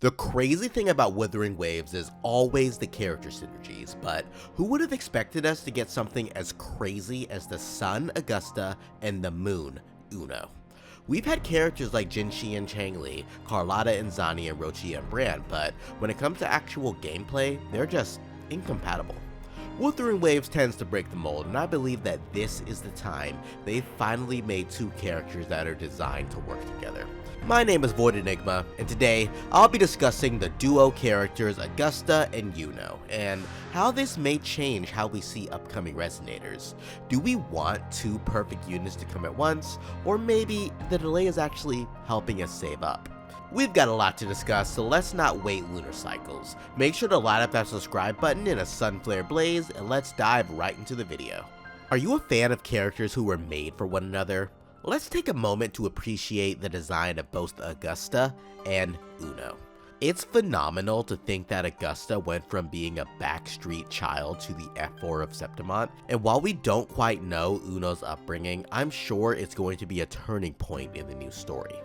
The crazy thing about Wuthering Waves is always the character synergies, but who would have expected us to get something as crazy as the sun, Augusta, and the moon, Iuno? We've had characters like Jinxi and Changli, Carlotta and Zani and Rochi and Brand, but when it comes to actual gameplay, they're just incompatible. Wuthering Waves tends to break the mold, and I believe that this is the time they've finally made two characters that are designed to work together. My name is VoidEnigma, and today I'll be discussing the duo characters Augusta and Iuno, and how this may change how we see upcoming resonators. Do we want two perfect units to come at once, or maybe the delay is actually helping us save up? We've got a lot to discuss, so let's not wait lunar cycles. Make sure to light up that subscribe button in a sun flare blaze, and let's dive right into the video. Are you a fan of characters who were made for one another? Let's take a moment to appreciate the design of both Augusta and Iuno. It's phenomenal to think that Augusta went from being a backstreet child to the F4 of Septimont, and while we don't quite know Iuno's upbringing, I'm sure it's going to be a turning point in the new story.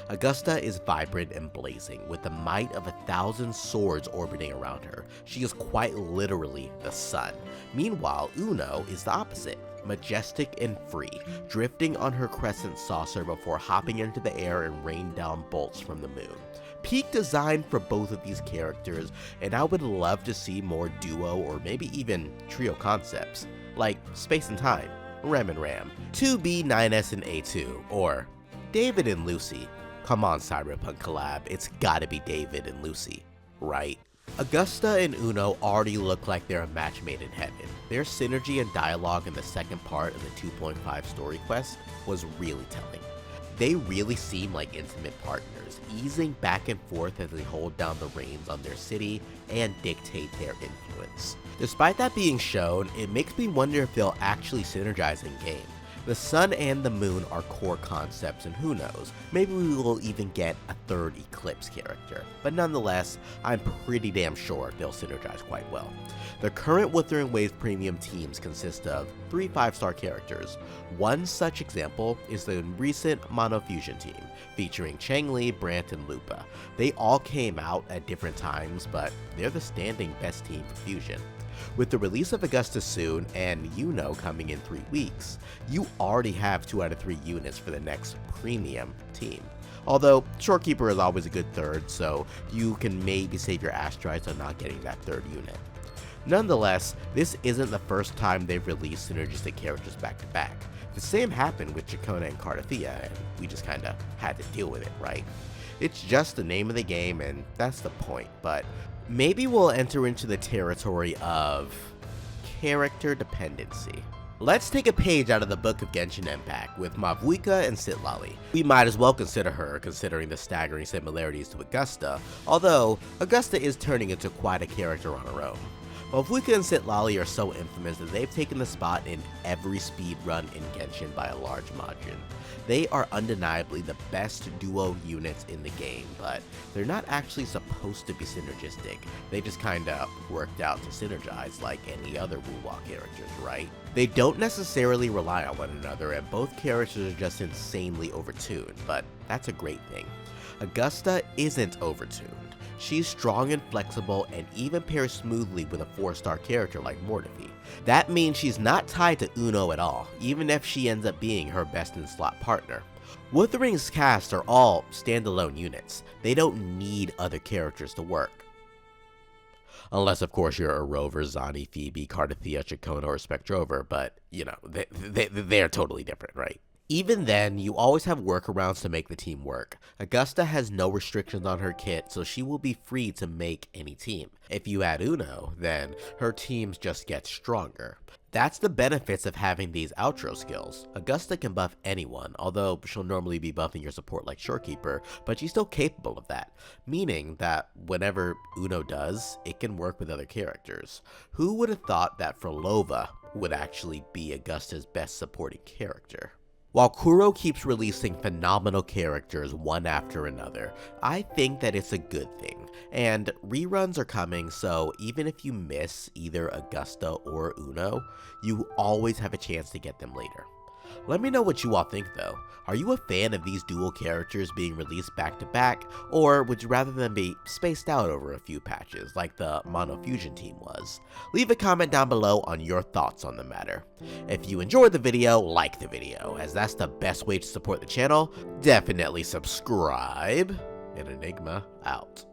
Augusta is vibrant and blazing, with the might of 1,000 swords orbiting around her. She is quite literally the sun. Meanwhile, Iuno is the opposite. Majestic and free, drifting on her crescent saucer before hopping into the air and rain down bolts from the moon. Peak design for both of these characters, and I would love to see more duo or maybe even trio concepts, like Space and Time, Rem and Ram, 2B, 9S and A2, or David and Lucy. Come on, Cyberpunk collab, it's gotta be David and Lucy, right? Augusta and Iuno already look like they're a match made in heaven. Their synergy and dialogue in the second part of the 2.5 story quest was really telling. They really seem like intimate partners, easing back and forth as they hold down the reins on their city and dictate their influence. Despite that being shown, it makes me wonder if they'll actually synergize in game. The sun and the moon are core concepts, and who knows, maybe we will even get a third Eclipse character, but nonetheless, I'm pretty damn sure they'll synergize quite well. The current Wuthering Waves premium teams consist of 3 5-star characters. One such example is the recent Mono Fusion team, featuring Changli, Brant, and Lupa. They all came out at different times, but they're the standing best team for Fusion. With the release of Augusta soon and Iuno coming in 3 weeks, you already have 2 out of 3 units for the next premium team. Although, Shorekeeper is always a good third, so you can maybe save your asteroids on not getting that third unit. Nonetheless, this isn't the first time they've released synergistic characters back to back. The same happened with Chacona and Cardathea, and we just kinda had to deal with it, right? It's just the name of the game, and that's the point, but maybe we'll enter into the territory of character dependency. Let's take a page out of the book of Genshin Impact with Mavuika and Citlali. We might as well consider her, considering the staggering similarities to Augusta, although Augusta is turning into quite a character on her own. Mavuika and Citlali are so infamous that they've taken the spot in every speed run in Genshin by a large margin. They are undeniably the best duo units in the game, but they're not actually supposed to be synergistic. They just kinda worked out to synergize like any other WuWa characters, right? They don't necessarily rely on one another, and both characters are just insanely overtuned, but that's a great thing. Augusta isn't overtuned. She's strong and flexible and even pairs smoothly with a 4-star character like Mortefi. That means she's not tied to Iuno at all, even if she ends up being her best in slot partner. Wuthering's cast are all standalone units. They don't need other characters to work. Unless, of course, you're a Rover, Zani, Phoebe, Cardathea, Chacona, or Spectrover, but, you know, they're totally different, right? Even then, you always have workarounds to make the team work. Augusta has no restrictions on her kit, so she will be free to make any team. If you add Iuno, then her teams just get stronger. That's the benefits of having these outro skills. Augusta can buff anyone, although she'll normally be buffing your support like Shorekeeper, but she's still capable of that, meaning that whenever Iuno does, it can work with other characters. Who would have thought that Frolova would actually be Augusta's best supporting character? While Kuro keeps releasing phenomenal characters one after another, I think that it's a good thing, and reruns are coming, so even if you miss either Augusta or Iuno, you always have a chance to get them later. Let me know what you all think though. Are you a fan of these dual characters being released back to back, or would you rather them be spaced out over a few patches like the Monofusion team was? Leave a comment down below on your thoughts on the matter. If you enjoyed the video, like the video, as that's the best way to support the channel. Definitely subscribe, and Enigma out.